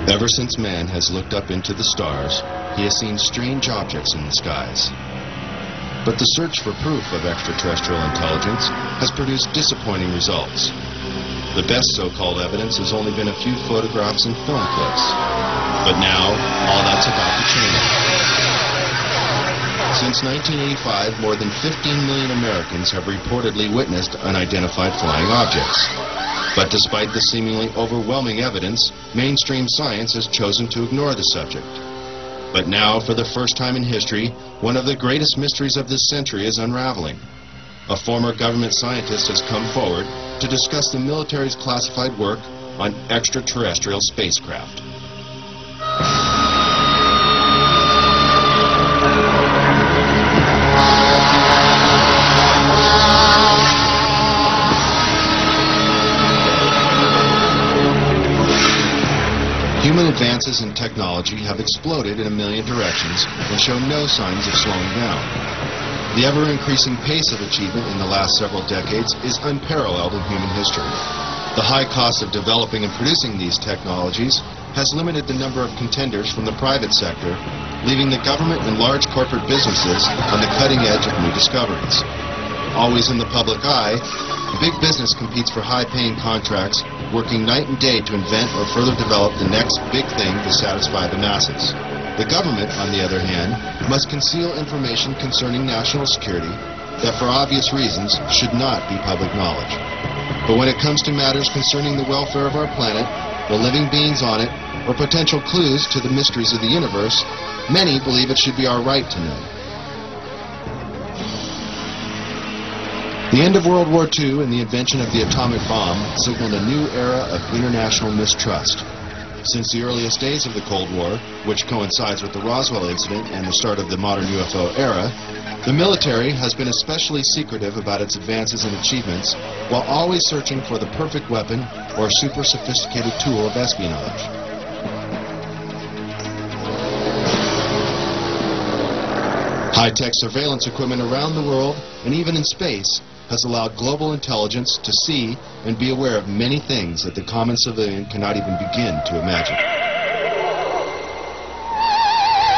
Ever since man has looked up into the stars, he has seen strange objects in the skies. But the search for proof of extraterrestrial intelligence has produced disappointing results. The best so-called evidence has only been a few photographs and film clips. But now, all that's about to change. Since 1985, more than 15 million Americans have reportedly witnessed unidentified flying objects. But despite the seemingly overwhelming evidence, mainstream science has chosen to ignore the subject. But now, for the first time in history, one of the greatest mysteries of this century is unraveling. A former government scientist has come forward to discuss the military's classified work on extraterrestrial spacecraft. Human advances in technology have exploded in a million directions and show no signs of slowing down. The ever-increasing pace of achievement in the last several decades is unparalleled in human history. The high cost of developing and producing these technologies has limited the number of contenders from the private sector, leaving the government and large corporate businesses on the cutting edge of new discoveries. Always in the public eye, big business competes for high-paying contracts, working night and day to invent or further develop the next big thing to satisfy the masses. The government, on the other hand, must conceal information concerning national security that, for obvious reasons, should not be public knowledge. But when it comes to matters concerning the welfare of our planet, the living beings on it, or potential clues to the mysteries of the universe, many believe it should be our right to know. The end of World War II and the invention of the atomic bomb signaled a new era of international mistrust. Since the earliest days of the Cold War, which coincides with the Roswell incident and the start of the modern UFO era, the military has been especially secretive about its advances and achievements, while always searching for the perfect weapon or super sophisticated tool of espionage. High-tech surveillance equipment around the world, and even in space, has allowed global intelligence to see and be aware of many things that the common civilian cannot even begin to imagine.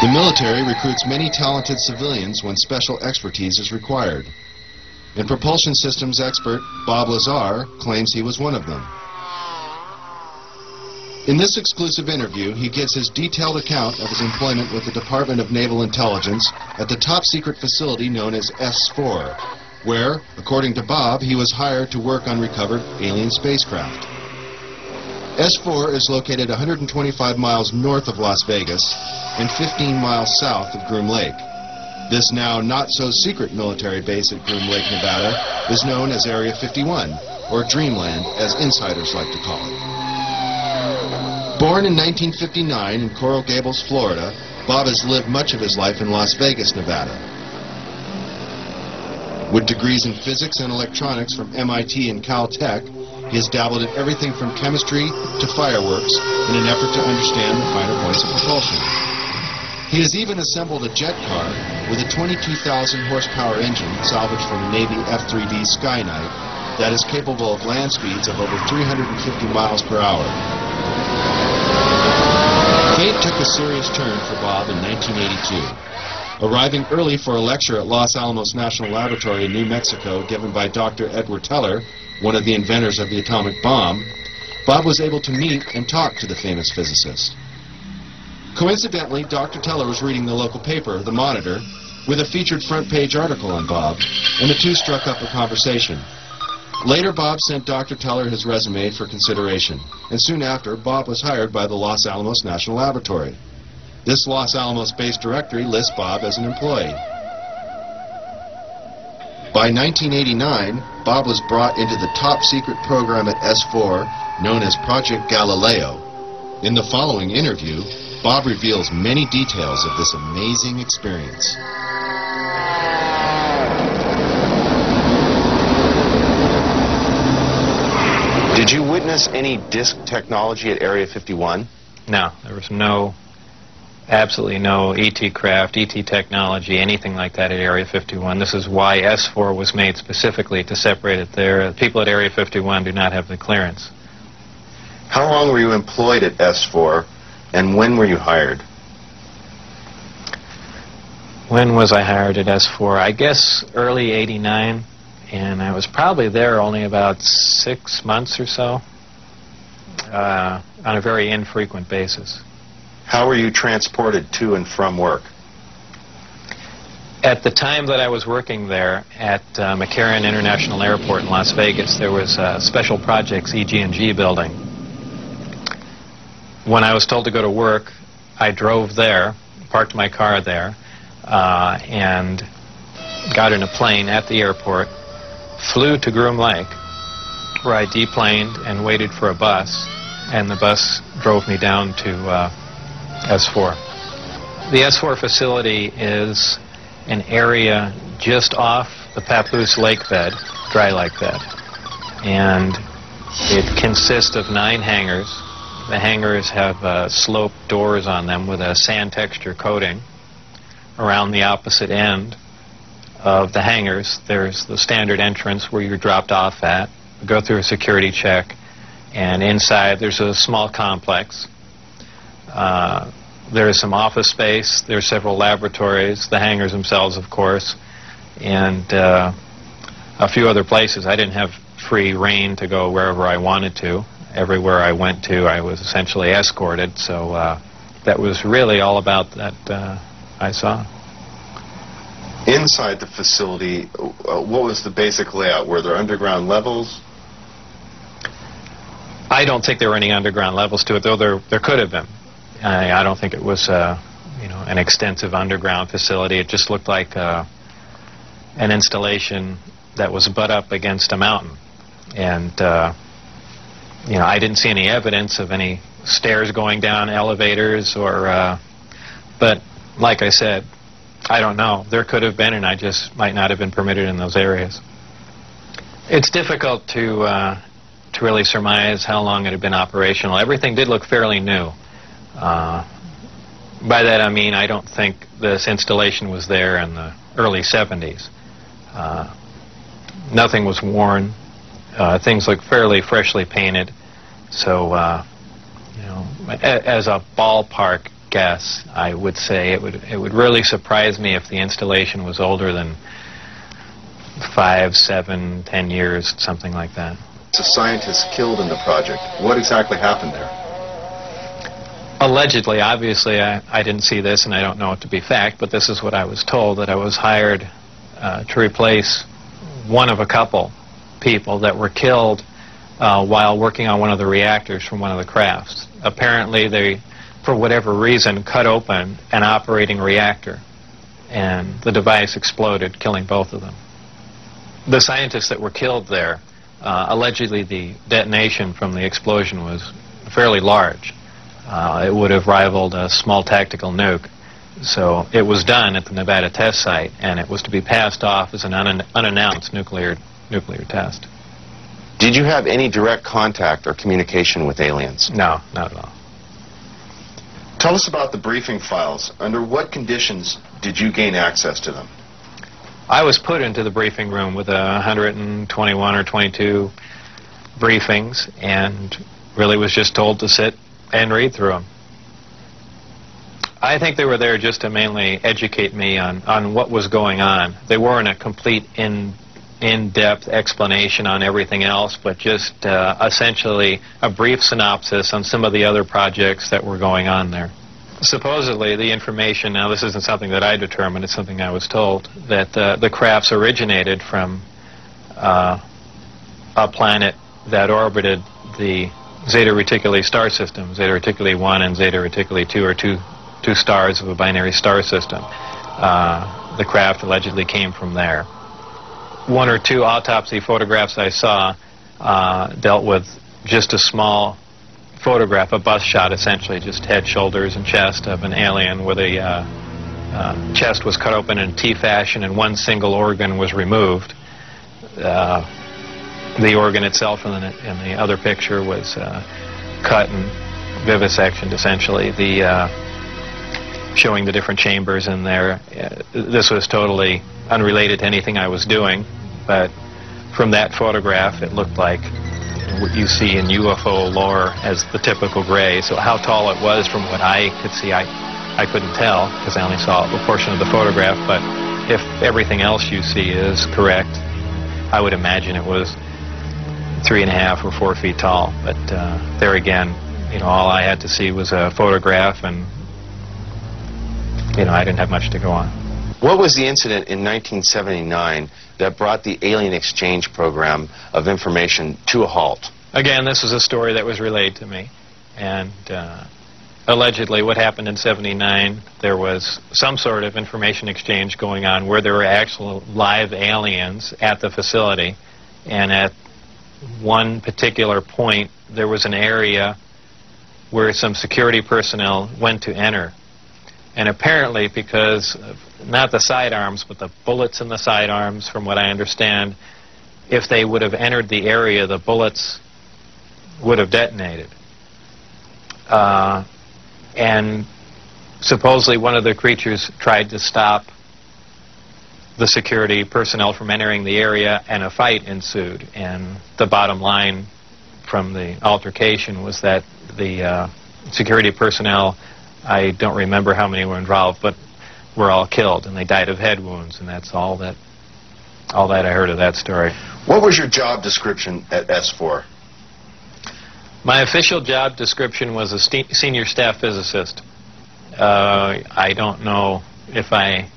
The military recruits many talented civilians when special expertise is required. And propulsion systems expert Bob Lazar claims he was one of them. In this exclusive interview, he gives his detailed account of his employment with the Department of Naval Intelligence at the top-secret facility known as S4, where, according to Bob, he was hired to work on recovered alien spacecraft. S4 is located 125 miles north of Las Vegas and 15 miles south of Groom Lake. This now not-so-secret military base at Groom Lake, Nevada, is known as Area 51, or Dreamland, as insiders like to call it. Born in 1959 in Coral Gables, Florida, Bob has lived much of his life in Las Vegas, Nevada. With degrees in physics and electronics from MIT and Caltech, he has dabbled in everything from chemistry to fireworks in an effort to understand the finer points of propulsion. He has even assembled a jet car with a 22,000 horsepower engine salvaged from a Navy F-3D Sky Knight that is capable of land speeds of over 350 miles per hour. Fate took a serious turn for Bob in 1982. Arriving early for a lecture at Los Alamos National Laboratory in New Mexico given by Dr. Edward Teller, one of the inventors of the atomic bomb, Bob was able to meet and talk to the famous physicist. Coincidentally, Dr. Teller was reading the local paper, The Monitor, with a featured front-page article on Bob, and the two struck up a conversation. Later, Bob sent Dr. Teller his resume for consideration, and soon after, Bob was hired by the Los Alamos National Laboratory. This Los Alamos-based directory lists Bob as an employee. By 1989, Bob was brought into the top-secret program at S4 known as Project Galileo. In the following interview, Bob reveals many details of this amazing experience. Did you witness any disk technology at Area 51? No, there was absolutely no ET craft, ET technology, anything like that at Area 51. This is why S4 was made specifically to separate it there. People at Area 51 do not have the clearance. How long were you employed at S4, And when were you hired? When was I hired at S4? I guess early '89, and I was probably there only about 6 months or so, on a very infrequent basis. How were you transported to and from work? At the time that I was working there at McCarran International Airport in Las Vegas, there was a Special Projects EG&G building. When I was told to go to work, I drove there, parked my car there, and got in a plane at the airport, flew to Groom Lake, where I deplaned and waited for a bus, and the bus drove me down to S4. The S4 facility is an area just off the Papoose lake bed, dry lake bed, and it consists of 9 hangars. The hangars have sloped doors on them with a sand texture coating. Around the opposite end of the hangars, there's the standard entrance where you're dropped off at, go through a security check, and inside there's a small complex. There's some office space, there's several laboratories, the hangars themselves, of course, and a few other places. I didn't have free rein to go wherever I wanted to. Everywhere I went to, I was essentially escorted, so that was really all about that I saw. Inside the facility, what was the basic layout? Were there underground levels? I don't think there were any underground levels to it, though there could have been. I don't think it was an extensive underground facility. It just looked like an installation that was butt up against a mountain. And I didn't see any evidence of any stairs going down, elevators, or but like I said, I don't know. There could have been, and I just might not have been permitted in those areas. It's difficult to really surmise how long it had been operational. Everything did look fairly new. By that I mean I don't think this installation was there in the early 70s. Nothing was worn. Things looked fairly freshly painted. So, as a ballpark guess, I would say it would really surprise me if the installation was older than 5, 7, 10 years, something like that. A scientist killed in the project. What exactly happened there? Allegedly, obviously, I didn't see this, and I don't know it to be fact, but this is what I was told, that I was hired to replace one of a couple people that were killed while working on one of the reactors from one of the crafts. Apparently, they, for whatever reason, cut open an operating reactor, and the device exploded, killing both of them. The scientists that were killed there, allegedly the detonation from the explosion was fairly large. It would have rivaled a small tactical nuke. So it was done at the Nevada test site, and it was to be passed off as an unannounced nuclear test. Did you have any direct contact or communication with aliens? No, not at all. Tell us about the briefing files. Under what conditions did you gain access to them? I was put into the briefing room with 121 or 22 briefings, and really was just told to sit and read through them. I think they were there just to mainly educate me on what was going on. They weren't a complete in-depth explanation on everything else, but just essentially a brief synopsis on some of the other projects that were going on there. Supposedly, the information, now this isn't something that I determined, it's something I was told, that the crafts originated from a planet that orbited the Zeta Reticuli star system. Zeta Reticuli 1 and Zeta Reticuli 2 are two stars of a binary star system. The craft allegedly came from there. 1 or 2 autopsy photographs I saw dealt with just a small photograph, a bust shot essentially, just head, shoulders, and chest of an alien where the chest was cut open in T fashion and one single organ was removed. The organ itself in the other picture was cut and vivisectioned essentially. Showing the different chambers in there. This was totally unrelated to anything I was doing, but from that photograph it looked like what you see in UFO lore as the typical gray. So how tall it was from what I could see, I couldn't tell because I only saw a portion of the photograph. But if everything else you see is correct, I would imagine it was 3.5 or 4 feet tall. But there again, you know, all I had to see was a photograph, and you know, I didn't have much to go on. What was the incident in 1979 that brought the alien exchange program of information to a halt? Again, this is a story that was relayed to me, and allegedly what happened in '79, there was some sort of information exchange going on where there were actual live aliens at the facility, and at one particular point there was an area where some security personnel went to enter. And apparently, because of not the sidearms, but the bullets in the sidearms, from what I understand, if they would have entered the area, the bullets would have detonated. And supposedly one of the creatures tried to stop the security personnel from entering the area, and a fight ensued. And the bottom line from the altercation was that the security personnel, I don't remember how many were involved, but were all killed, and they died of head wounds, and that's all that I heard of that story. What was your job description at S4? My official job description was a senior staff physicist. I don't know if I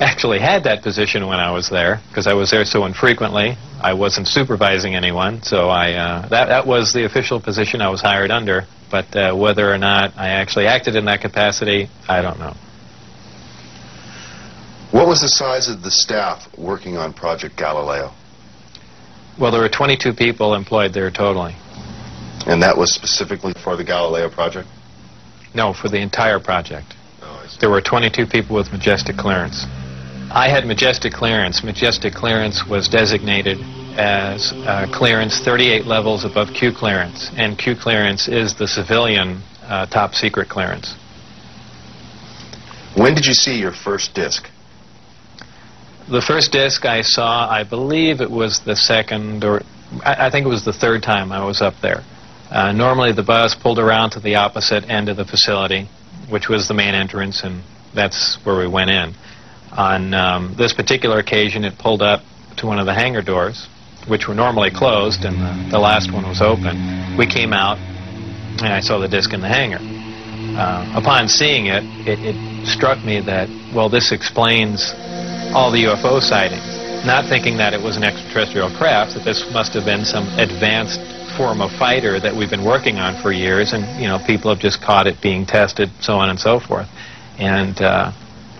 actually had that position when I was there, because I was there so infrequently. I wasn't supervising anyone, so that was the official position I was hired under. But whether or not I actually acted in that capacity, I don't know. What was the size of the staff working on Project Galileo? Well, there were 22 people employed there totally. And that was specifically for the Galileo project? No, for the entire project. Oh, I see. There were 22 people with majestic clearance. I had majestic clearance. Majestic clearance was designated as clearance 38 levels above Q clearance, and Q clearance is the civilian top secret clearance. When did you see your first disc? The first disc I saw, I believe it was the second, or I think it was the third time I was up there. Normally the bus pulled around to the opposite end of the facility, which was the main entrance, and that's where we went in. On this particular occasion, it pulled up to one of the hangar doors, which were normally closed, and the last one was open. We came out, and I saw the disc in the hangar. Upon seeing it, it struck me that, well, this explains all the UFO sightings. Not thinking that it was an extraterrestrial craft, that this must have been some advanced form of fighter that we've been working on for years, and, you know, people have just caught it being tested, so on and so forth. And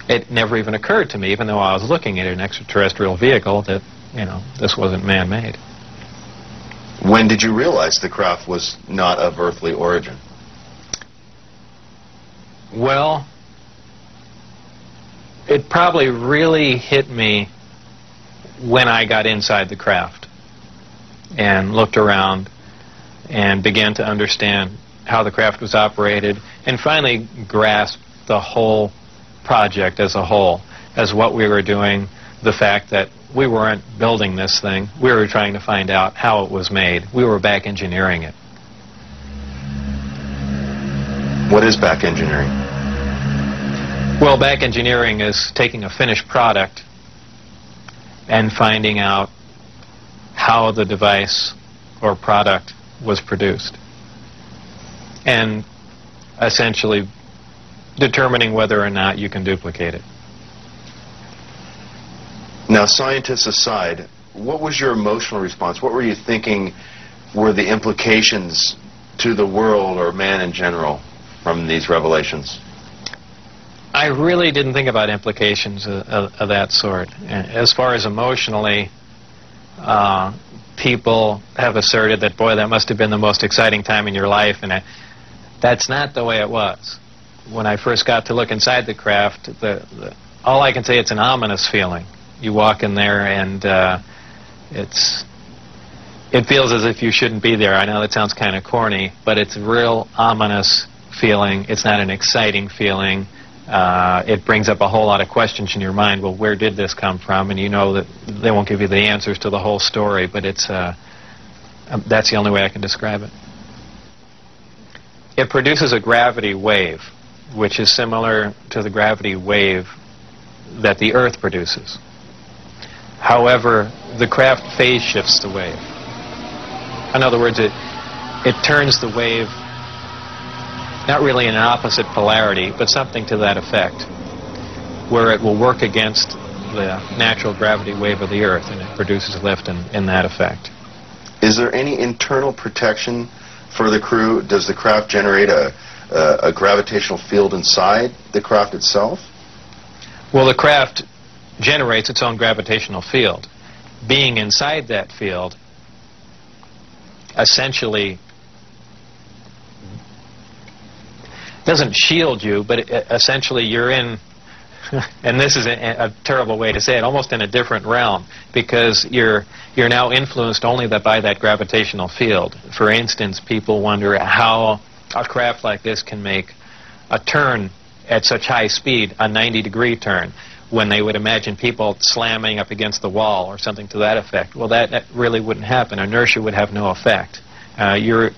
it never even occurred to me, even though I was looking at an extraterrestrial vehicle, that, you know, this wasn't man-made. When did you realize the craft was not of earthly origin? Well, it probably really hit me when I got inside the craft and looked around and began to understand how the craft was operated, and finally grasped the whole project as a whole, as what we were doing, the fact that we weren't building this thing, we were trying to find out how it was made. We were back engineering it. What is back engineering? Well, back engineering is taking a finished product and finding out how the device or product was produced, and essentially determining whether or not you can duplicate it. Now, scientists aside, what was your emotional response? What were you thinking were the implications to the world or man in general from these revelations? I really didn't think about implications of that sort. As far as emotionally, people have asserted that, boy, that must have been the most exciting time in your life, and that's not the way it was. When I first got to look inside the craft, all I can say, it's an ominous feeling. You walk in there, and it feels as if you shouldn't be there. I know that sounds kind of corny, but it's a real ominous feeling. It's not an exciting feeling. It brings up a whole lot of questions in your mind. Well, where did this come from? And you know that they won't give you the answers to the whole story, but it's That's the only way I can describe it. It produces a gravity wave, which is similar to the gravity wave that the Earth produces. However, the craft phase shifts the wave. In other words, it turns the wave not really in an opposite polarity, but something to that effect, where it will work against the natural gravity wave of the Earth, and it produces lift in that effect. Is there any internal protection for the crew? Does the craft generate a gravitational field inside the craft itself? Well, the craft generates its own gravitational field. Being inside that field essentially doesn't shield you, but essentially you're in, and this is a terrible way to say it, almost in a different realm, because you're now influenced only by that gravitational field. For instance, people wonder how a craft like this can make a turn at such high speed, a 90-degree turn, when they would imagine people slamming up against the wall or something to that effect. Well, that really wouldn't happen. Inertia would have no effect. You're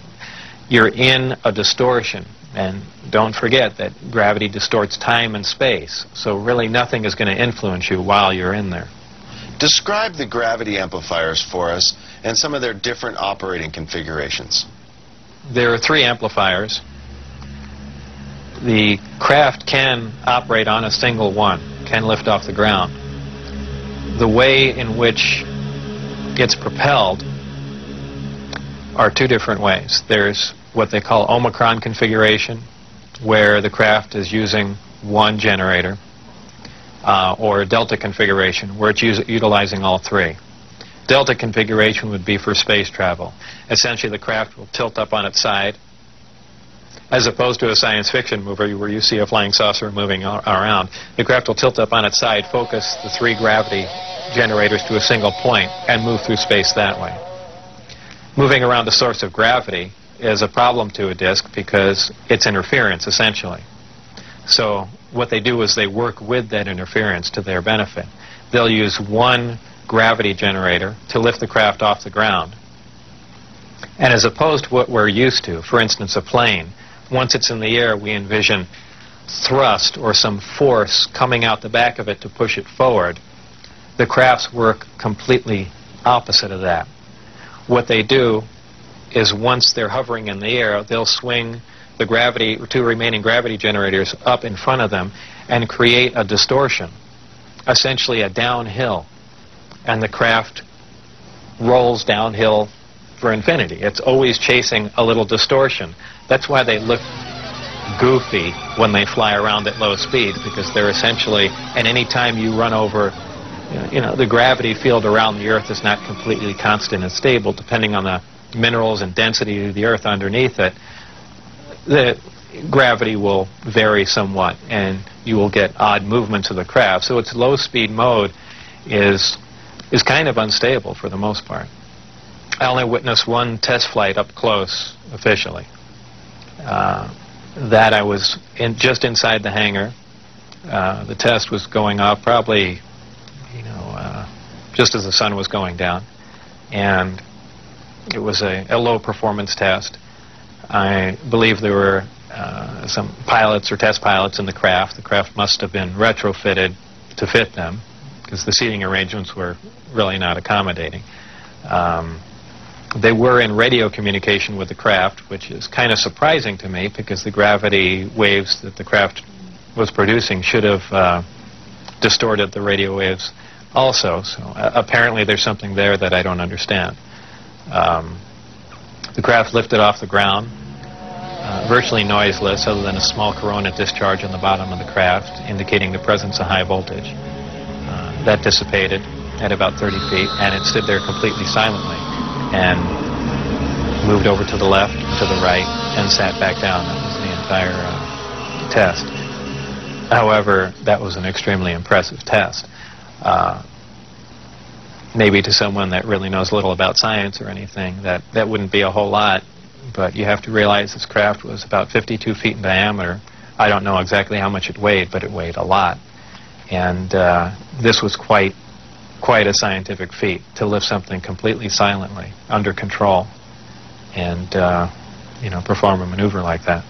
in a distortion. And don't forget that gravity distorts time and space, so really nothing is going to influence you while you're in there. Describe the gravity amplifiers for us and some of their different operating configurations. There are 3 amplifiers. The craft can operate on a single one, can lift off the ground. The way in which it's propelled are 2 different ways. There's what they call Omicron configuration, where the craft is using one generator, or Delta configuration, where it's utilizing all 3. Delta configuration would be for space travel. Essentially, the craft will tilt up on its side, as opposed to a science fiction movie where you see a flying saucer moving around. The craft will tilt up on its side, focus the 3 gravity generators to a single point, and move through space that way. Moving around the source of gravity is a problem to a disk because it's interference, essentially. So what they do is they work with that interference to their benefit. They'll use one gravity generator to lift the craft off the ground. And as opposed to what we're used to, for instance, a plane, once it's in the air, we envision thrust or some force coming out the back of it to push it forward. The crafts work completely opposite of that. What they do is once they're hovering in the air, they'll swing the 2 remaining gravity generators up in front of them and create a distortion, essentially a downhill. And the craft rolls downhill for infinity. It's always chasing a little distortion. That's why they look goofy when they fly around at low speed, because they're essentially, and any time you run over, the gravity field around the Earth is not completely constant and stable, depending on the minerals and density of the Earth underneath it. The gravity will vary somewhat, and you will get odd movements of the craft. So its low-speed mode is kind of unstable for the most part. I only witnessed one test flight up close, officially. That I was just inside the hangar. The test was going off probably, just as the sun was going down, and it was a low-performance test. I believe there were some pilots or test pilots in the craft. The craft must have been retrofitted to fit them, because the seating arrangements were really not accommodating. They were in radio communication with the craft, which is kind of surprising to me, because the gravity waves that the craft was producing should have distorted the radio waves also. So apparently there's something there that I don't understand. The craft lifted off the ground, virtually noiseless, other than a small corona discharge on the bottom of the craft, indicating the presence of high voltage. That dissipated at about 30 feet, and it stood there completely silently, and moved over to the left, to the right, and sat back down. That was the entire test. However, that was an extremely impressive test. Maybe to someone that really knows little about science or anything, that wouldn't be a whole lot, but you have to realize this craft was about 52 feet in diameter. I don't know exactly how much it weighed, but it weighed a lot. And this was quite a scientific feat, to lift something completely silently, under control. and perform a maneuver like that.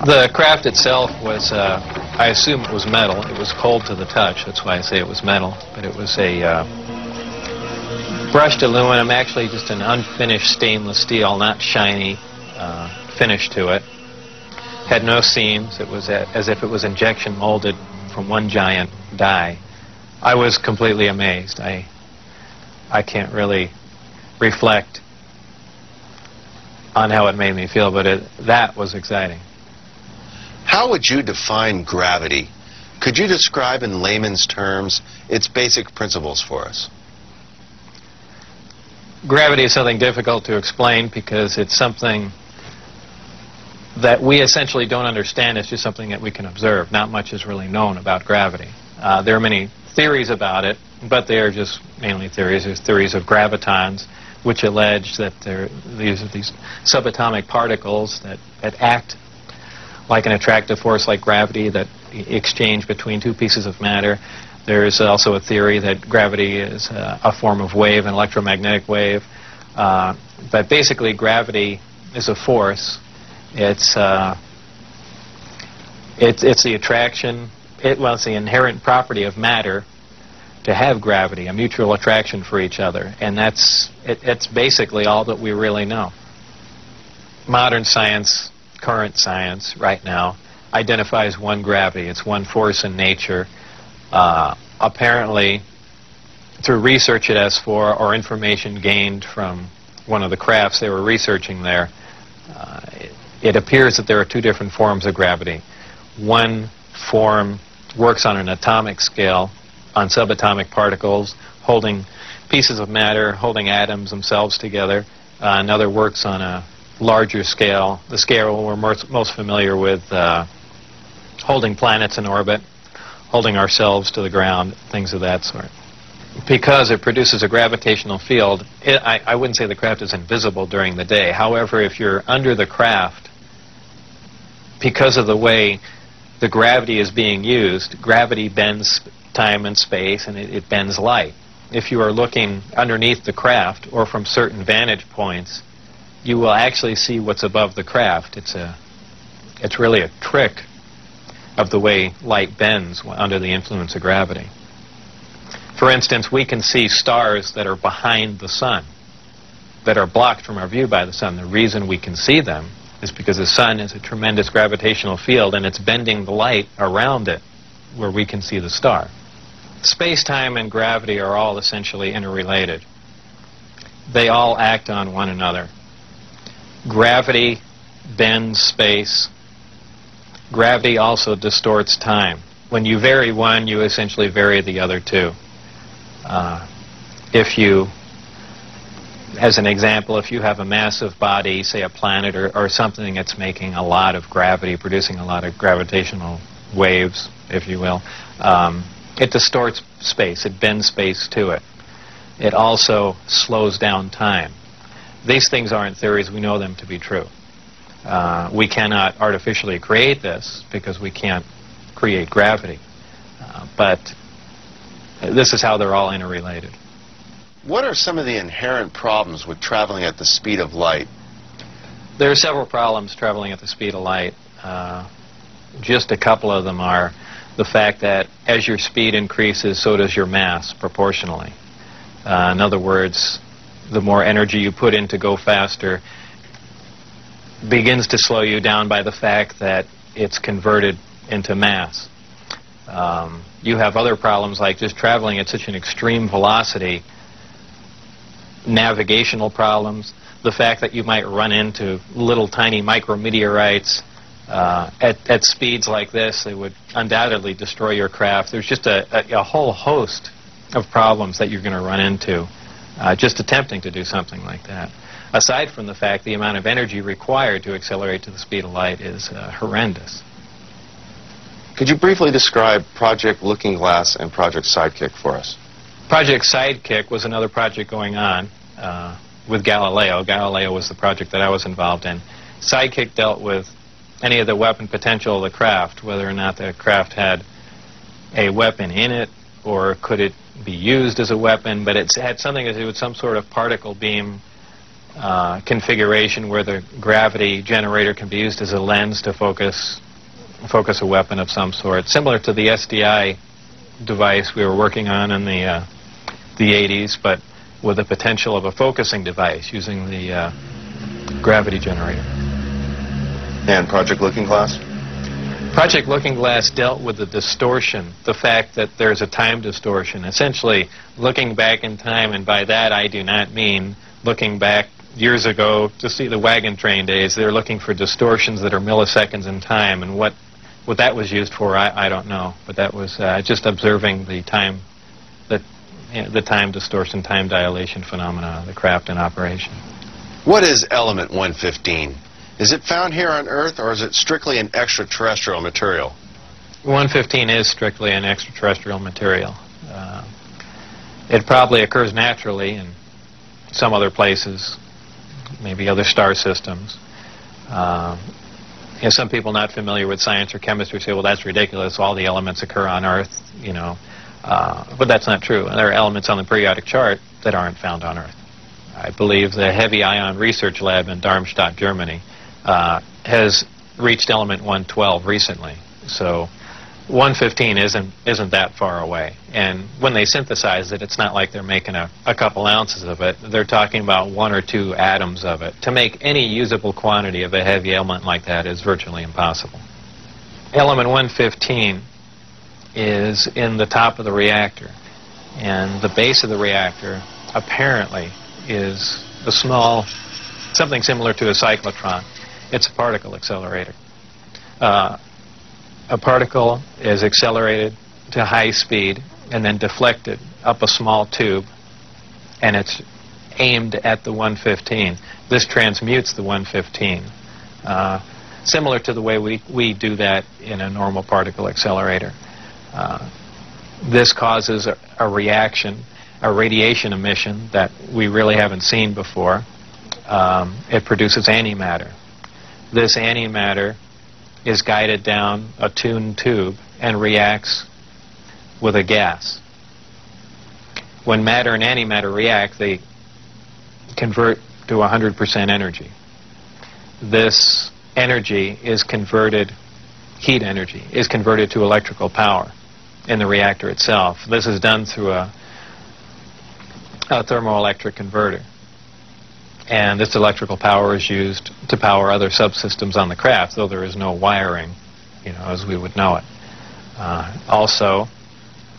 The craft itself was, I assume it was metal. It was cold to the touch. That's why I say it was metal. But it was a brushed aluminum, actually just an unfinished stainless steel, not shiny finish to it. Had no seams. It was as if it was injection molded from one giant die. I was completely amazed. I can't really reflect on how it made me feel, but that was exciting. How would you define gravity? Could you describe in layman's terms its basic principles for us? Gravity is something difficult to explain because it's something that we essentially don't understand. It's just something that we can observe. Not much is really known about gravity. There are many theories about it, but they are just mainly theories. There's theories of gravitons, which allege that these are these subatomic particles that act like an attractive force like gravity that exchange between two pieces of matter. There's also a theory that gravity is a form of wave, an electromagnetic wave. But basically, gravity is a force. It's the attraction. It's the inherent property of matter to have gravity, a mutual attraction for each other, and it's basically all that we really know. Modern science, current science, right now, identifies one gravity. It's one force in nature. Apparently, through research at S4 or information gained from one of the crafts they were researching there, it appears that there are two different forms of gravity. One form works on an atomic scale, on subatomic particles, holding pieces of matter, holding atoms themselves together. Another works on a larger scale, the scale we're most familiar with, holding planets in orbit, holding ourselves to the ground, things of that sort. Because it produces a gravitational field, I wouldn't say the craft is invisible during the day. However, if you're under the craft, because of the way the gravity is being used, gravity bends time and space, and it bends light. If you are looking underneath the craft or from certain vantage points, you will actually see what's above the craft. It's really a trick of the way light bends under the influence of gravity. For instance, we can see stars that are behind the sun, that are blocked from our view by the sun. The reason we can see them is because the sun has a tremendous gravitational field, and it's bending the light around it where we can see the star. Space-time and gravity are all essentially interrelated. They all act on one another. Gravity bends space. Gravity also distorts time. When you vary one, you essentially vary the other two. If you, as an example, if you have a massive body, say a planet or something that's making a lot of gravity, producing a lot of gravitational waves, if you will, it distorts space. It bends space to it. It also slows down time. These things aren't theories. We know them to be true. We cannot artificially create this because we can't create gravity. But this is how they're all interrelated. What are some of the inherent problems with traveling at the speed of light? There are several problems traveling at the speed of light. Just a couple of them are the fact that as your speed increases, so does your mass proportionally. In other words, the more energy you put in to go faster begins to slow you down by the fact that it's converted into mass. You have other problems like just traveling at such an extreme velocity, navigational problems, the fact that you might run into little tiny micrometeorites at speeds like this. They would undoubtedly destroy your craft. There's just a whole host of problems that you're going to run into just attempting to do something like that. Aside from the fact the amount of energy required to accelerate to the speed of light is horrendous. Could you briefly describe Project Looking Glass and Project Sidekick for us? Project Sidekick was another project going on with Galileo. Galileo was the project that I was involved in. Sidekick dealt with any of the weapon potential of the craft, whether or not the craft had a weapon in it or could it be used as a weapon, but it had something to do with some sort of particle beam configuration where the gravity generator can be used as a lens to focus a weapon of some sort, similar to the SDI device we were working on in the 80s, but with the potential of a focusing device using the gravity generator. And Project Looking Glass? Project Looking Glass dealt with the distortion, the fact that there's a time distortion, essentially looking back in time, and by that I do not mean looking back years ago to see the wagon train days. They're looking for distortions that are milliseconds in time, and what that was used for, I don't know, but that was just observing the time, the time distortion, time dilation phenomena of the craft in operation. What is element 115? Is it found here on Earth, or is it strictly an extraterrestrial material? 115 is strictly an extraterrestrial material. It probably occurs naturally in some other places, maybe other star systems. Some people not familiar with science or chemistry say, well, that's ridiculous, all the elements occur on Earth, but that's not true. There are elements on the periodic chart that aren't found on Earth. I believe the Heavy Ion Research Lab in Darmstadt, Germany, has reached element 112 recently. So 115 isn't that far away. And when they synthesize it, it's not like they're making a couple ounces of it. They're talking about 1 or 2 atoms of it. To make any usable quantity of a heavy element like that is virtually impossible. Element 115 is in the top of the reactor. And the base of the reactor apparently is a small, something similar to a cyclotron. It's a particle accelerator. A particle is accelerated to high speed and then deflected up a small tube, and it's aimed at the 115. This transmutes the 115, similar to the way we do that in a normal particle accelerator. This causes a reaction, a radiation emission that we really haven't seen before. It produces antimatter. This antimatter is guided down a tuned tube and reacts with a gas. When matter and antimatter react, they convert to 100% energy. This energy is converted, heat energy, is converted to electrical power in the reactor itself. This is done through a thermoelectric converter. And this electrical power is used to power other subsystems on the craft, though there is no wiring, as we would know it. Also,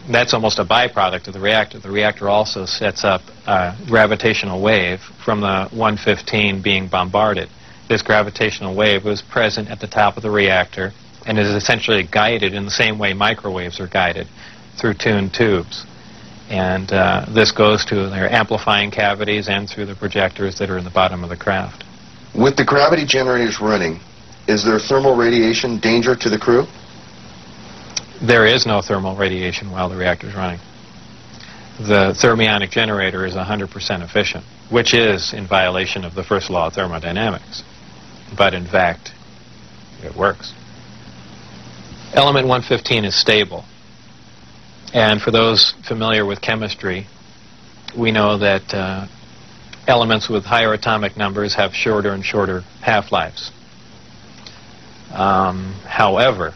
that's almost a byproduct of the reactor. The reactor also sets up a gravitational wave from the 115 being bombarded. This gravitational wave was present at the top of the reactor and is essentially guided in the same way microwaves are guided, through tuned tubes. And this goes to their amplifying cavities and through the projectors that are in the bottom of the craft. With the gravity generators running, is there thermal radiation danger to the crew? There is no thermal radiation while the reactor is running. The thermionic generator is 100% efficient, which is in violation of the first law of thermodynamics. But in fact, it works. Element 115 is stable. And for those familiar with chemistry, we know that elements with higher atomic numbers have shorter and shorter half-lives. However,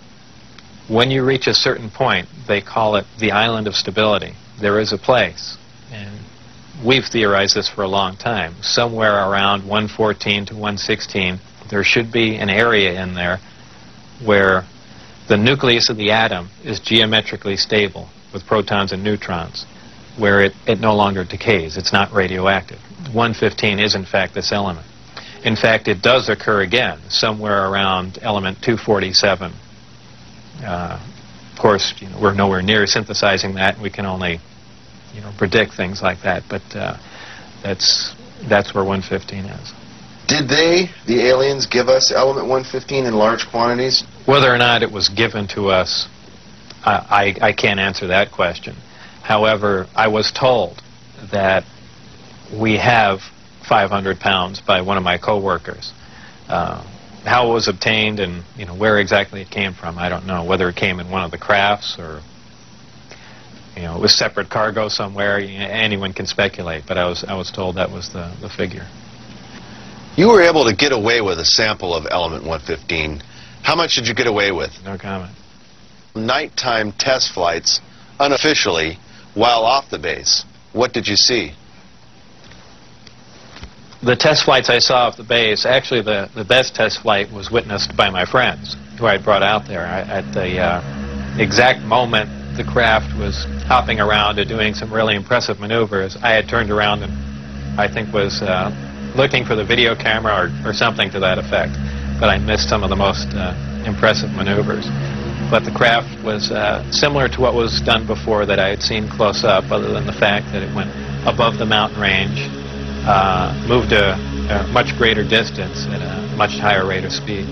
when you reach a certain point, they call it the island of stability. There is a place, and we've theorized this for a long time, somewhere around 114 to 116, there should be an area in there where the nucleus of the atom is geometrically stable with protons and neutrons, where it no longer decays. It's not radioactive. 115 is, in fact, this element. In fact, it does occur again somewhere around element 247. Of course, we're nowhere near synthesizing that. We can only, predict things like that. But that's where 115 is. Did the aliens, give us element 115 in large quantities? Whether or not it was given to us, I can't answer that question. However, I was told that we have 500 pounds by one of my co-workers. How it was obtained and where exactly it came from, I don't know. Whether it came in one of the crafts or it was separate cargo somewhere, anyone can speculate. But I was told that was the figure. You were able to get away with a sample of element 115. How much did you get away with? No comment. Nighttime test flights, unofficially, while off the base. What did you see? The test flights I saw off the base, actually the best test flight was witnessed by my friends who I brought out there. At the exact moment the craft was hopping around and doing some really impressive maneuvers, I had turned around and I think was looking for the video camera or something to that effect. But I missed some of the most impressive maneuvers. But the craft was similar to what was done before that I had seen close up, other than the fact that it went above the mountain range, moved a much greater distance at a much higher rate of speed.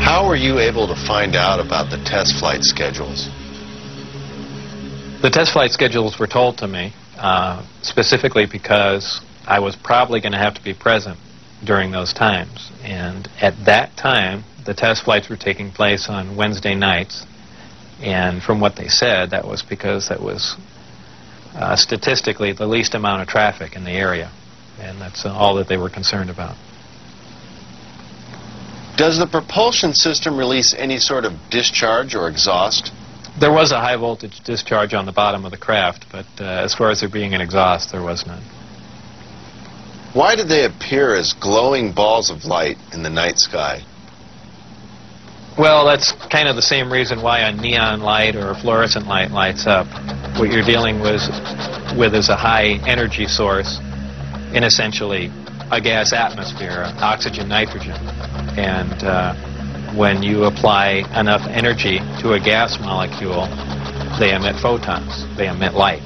How were you able to find out about the test flight schedules? The test flight schedules were told to me specifically because I was probably going to have to be present during those times. And at that time, the test flights were taking place on Wednesday nights. And from what they said, that was because that was statistically the least amount of traffic in the area. And that's all that they were concerned about. Does the propulsion system release any sort of discharge or exhaust? There was a high voltage discharge on the bottom of the craft, but as far as there being an exhaust, there was none. Why did they appear as glowing balls of light in the night sky? Well, that's kind of the same reason why a neon light or a fluorescent light lights up. What you're dealing with is a high energy source in essentially a gas atmosphere, oxygen, nitrogen. And when you apply enough energy to a gas molecule, they emit photons, they emit light.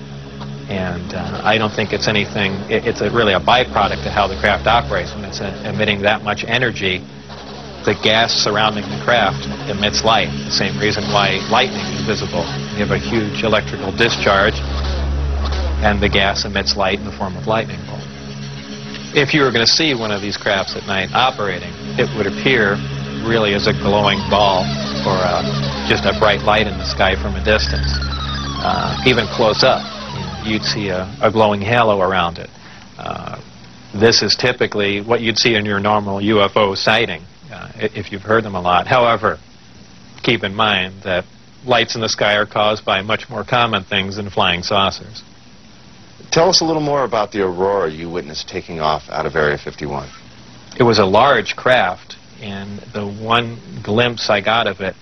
And I don't think it's anything, it's really a byproduct of how the craft operates. When it's emitting that much energy, the gas surrounding the craft emits light. The same reason why lightning is visible. You have a huge electrical discharge, and the gas emits light in the form of lightning bolt. If you were going to see one of these crafts at night operating, it would appear really as a glowing ball or just a bright light in the sky from a distance. Even close up, you'd see a glowing halo around it. This is typically what you'd see in your normal UFO sighting, if you've heard them a lot. However, keep in mind that lights in the sky are caused by much more common things than flying saucers. Tell us a little more about the aurora you witnessed taking off out of Area 51. It was a large craft, and the one glimpse I got of it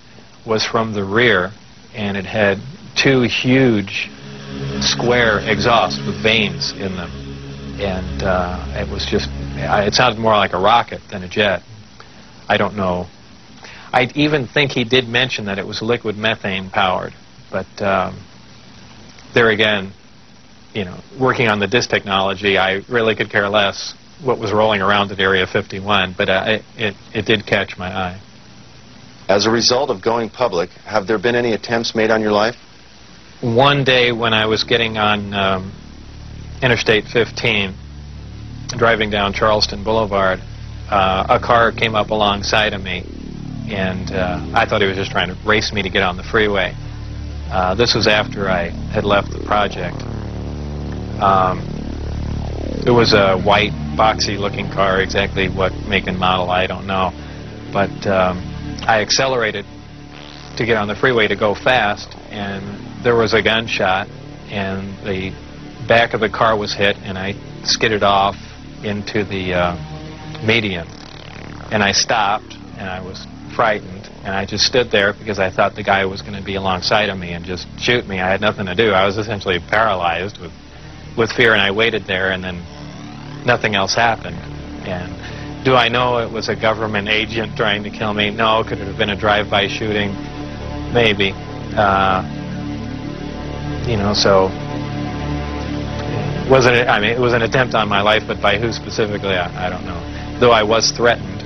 was from the rear, and it had two huge square exhausts with vanes in them. And it was just, it sounded more like a rocket than a jet. I don't know. I even think he did mention that it was liquid methane powered, but there again, you know, working on the disk technology, I really could care less what was rolling around at Area 51, but it did catch my eye. As a result of going public, have there been any attempts made on your life? One day when I was getting on Interstate 15, driving down Charleston Boulevard, a car came up alongside of me, and I thought he was just trying to race me to get on the freeway. This was after I had left the project. It was a white, boxy-looking car. Exactly what make and model, I don't know. But I accelerated to get on the freeway to go fast, and there was a gunshot, and the back of the car was hit, and I skidded off into the median. And I stopped, and I was frightened, and I just stood there because I thought the guy was going to be alongside of me and just shoot me. I had nothing to do. I was essentially paralyzed with fear, and I waited there, and then nothing else happened. And do I know it was a government agent trying to kill me? No. Could it have been a drive-by shooting? Maybe. You know, so it was an attempt on my life, but by who specifically, I don't know. Though I was threatened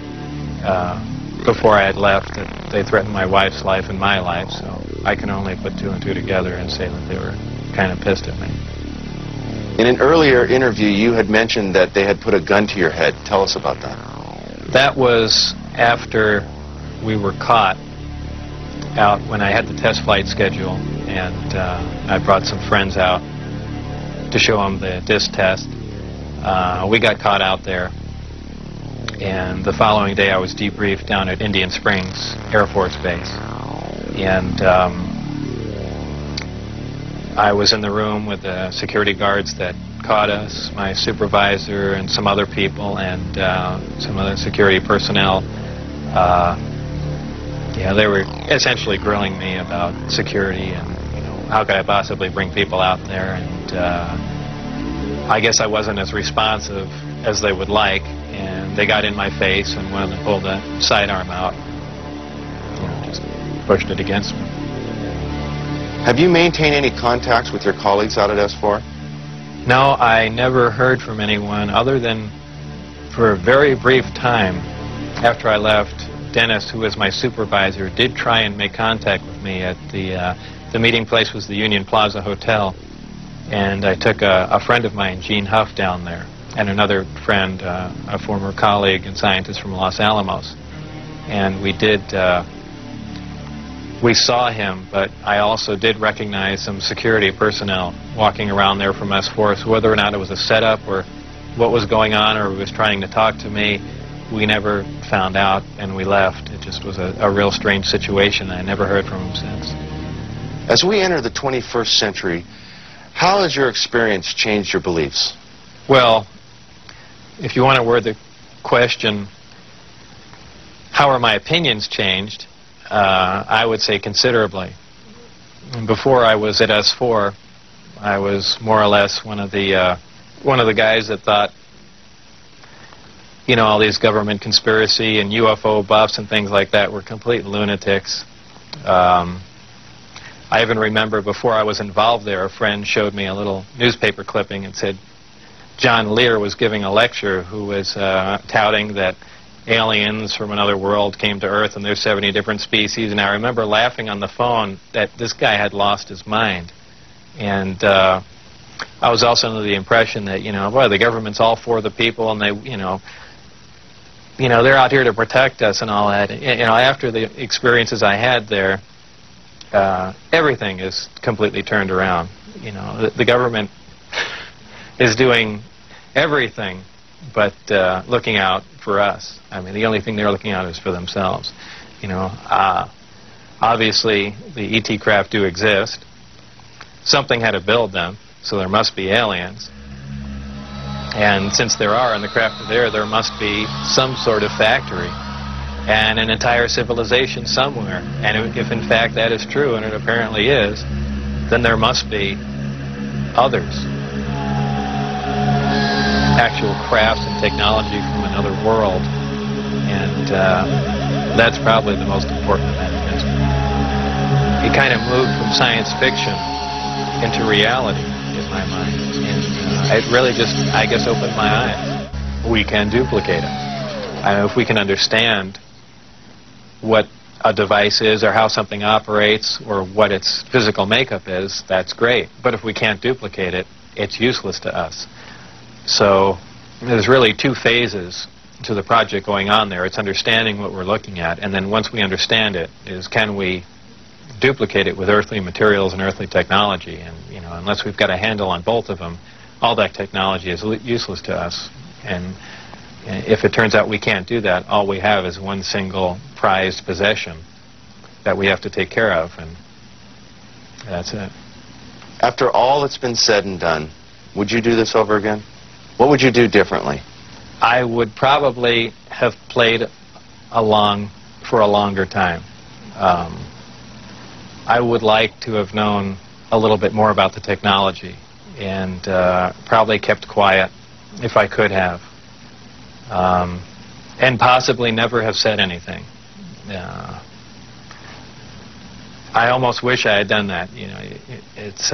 before I had left. They threatened my wife's life and my life, so I can only put two and two together and say that they were kind of pissed at me. In an earlier interview, you had mentioned that they had put a gun to your head. Tell us about that. That was after we were caught out when I had the test flight schedule, and I brought some friends out to show them the disc test. We got caught out there, and the following day I was debriefed down at Indian Springs Air Force Base. And I was in the room with the security guards that caught us, my supervisor and some other people, and some other security personnel. Yeah, they were essentially grilling me about security and, you know, how could I possibly bring people out there. And I guess I wasn't as responsive as they would like, and they got in my face, and one of them pulled the sidearm out, you know, just pushed it against me. Have you maintained any contacts with your colleagues out at S4? No, I never heard from anyone other than for a very brief time after I left. Dennis, who was my supervisor, did try and make contact with me at the meeting place was the Union Plaza Hotel, and I took a friend of mine, Gene Huff, down there, and another friend, a former colleague and scientist from Los Alamos, and we saw him, but I also did recognize some security personnel walking around there from S4, so whether or not it was a setup or what was going on or he was trying to talk to me, we never found out, and we left. It just was a real strange situation. I never heard from him since. As we enter the 21st century, how has your experience changed your beliefs? Well, if you want to word the question, how are my opinions changed? I would say considerably. Before I was at S4, I was more or less one of the guys that thought, you know, all these government conspiracy and UFO buffs and things like that were complete lunatics. I even remember before I was involved there, a friend showed me a little newspaper clipping and said John Lear was giving a lecture who was touting that aliens from another world came to Earth and there's 70 different species, and I remember laughing on the phone that this guy had lost his mind. And I was also under the impression that, you know, boy, the government's all for the people, and they, you know, they're out here to protect us and all that. You know, after the experiences I had there, everything is completely turned around. You know, the government is doing everything but looking out for us. I mean, the only thing they're looking out is for themselves. You know, obviously the ET craft do exist. Something had to build them, so there must be aliens. And since there are, and the craft are there must be some sort of factory and an entire civilization somewhere. And if in fact that is true, and it apparently is, then there must be others. Actual crafts and technology from another world. And that's probably the most important event in history. It kind of moved from science fiction into reality in my mind. And it really just, I guess, opened my eyes. We can duplicate it. If we can understand what a device is or how something operates or what its physical makeup is, that's great. But if we can't duplicate it, it's useless to us. So there's really two phases to the project going on there. It's understanding what we're looking at, and then once we understand it, is can we duplicate it with earthly materials and earthly technology? And, you know, unless we've got a handle on both of them, all that technology is useless to us. And if it turns out we can't do that, all we have is one single prized possession that we have to take care of, and that's it. After all that's been said and done, would you do this over again? What would you do differently? I would probably have played along for a longer time. I would like to have known a little bit more about the technology, and probably kept quiet if I could have, and possibly never have said anything. I almost wish I had done that. You know, it's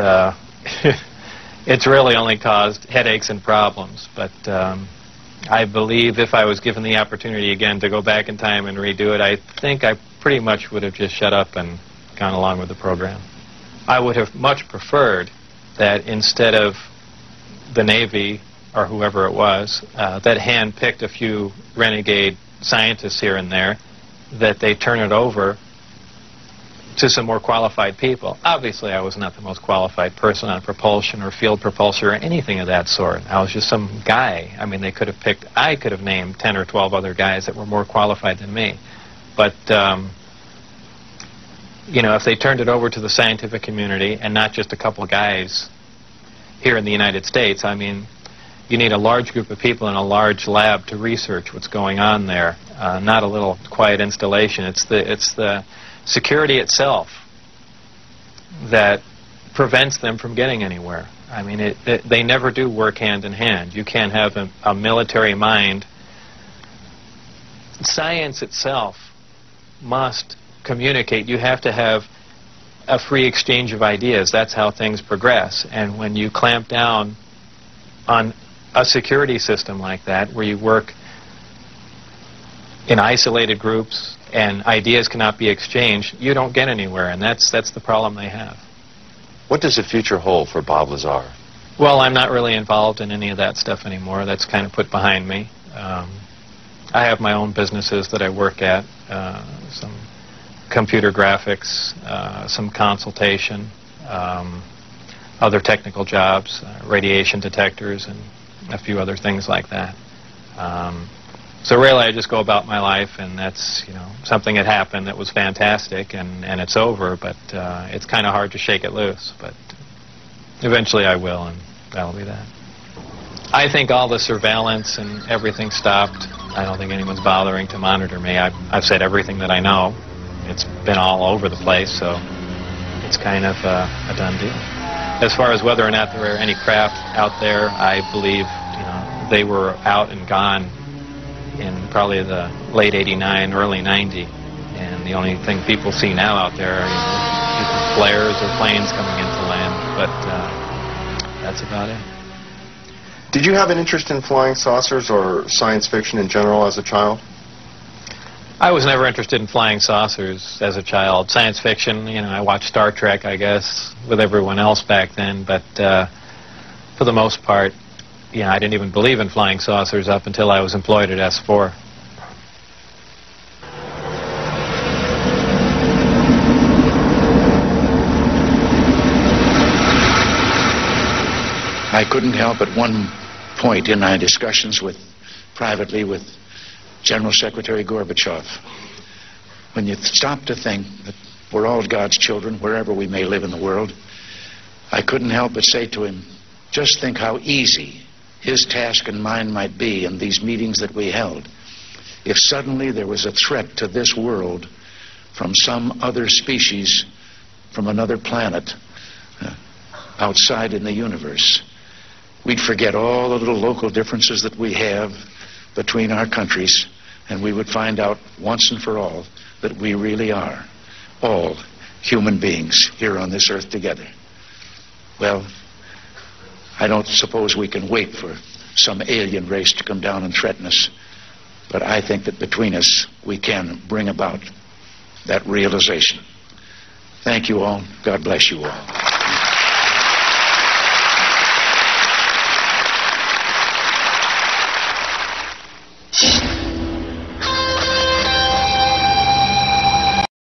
it's really only caused headaches and problems. But I believe if I was given the opportunity again to go back in time and redo it, I think I pretty much would have just shut up and gone along with the program. I would have much preferred that instead of the Navy or whoever it was that hand-picked a few renegade scientists here and there, that they turn it over to some more qualified people. Obviously, I was not the most qualified person on propulsion or field propulsion or anything of that sort. I was just some guy. I mean, I could have named 10 or 12 other guys that were more qualified than me. But, you know, if they turned it over to the scientific community and not just a couple guys here in the United States, I mean, you need a large group of people in a large lab to research what's going on there, not a little quiet installation. It's the security itself that prevents them from getting anywhere. I mean, they never do work hand in hand. You can't have a military mind. Science itself must communicate. You have to have a free exchange of ideas. That's how things progress. And when you clamp down on a security system like that, where you work in isolated groups and ideas cannot be exchanged, you don't get anywhere, and that's the problem they have. What does the future hold for Bob Lazar? Well, I'm not really involved in any of that stuff anymore. That's kind of put behind me. I have my own businesses that I work at, some computer graphics, some consultation, other technical jobs, radiation detectors, and a few other things like that. So really, I just go about my life, and that's, you know, something that happened that was fantastic, and it's over, but it's kind of hard to shake it loose. But eventually I will, and that'll be that. I think all the surveillance and everything stopped. I don't think anyone's bothering to monitor me. I've said everything that I know. It's been all over the place, so it's kind of a done deal. As far as whether or not there are any craft out there, I believe, you know, they were out and gone in probably the late '89, early '90, and the only thing people see now out there are, you know, either flares or planes coming into land, but that's about it. Did you have an interest in flying saucers or science fiction in general as a child? I was never interested in flying saucers as a child. Science fiction, you know, I watched Star Trek, I guess, with everyone else back then, but for the most part, yeah, I didn't even believe in flying saucers up until I was employed at S4. I couldn't help at one point in my discussions privately with General Secretary Gorbachev, when you stop to think that we're all God's children, wherever we may live in the world, I couldn't help but say to him, just think how easy his task and mine might be in these meetings that we held if suddenly there was a threat to this world from some other species, from another planet, outside in the universe. We'd forget all the little local differences that we have between our countries, and we would find out once and for all that we really are all human beings here on this earth together. Well, I don't suppose we can wait for some alien race to come down and threaten us, but I think that between us we can bring about that realization. Thank you all. God bless you all.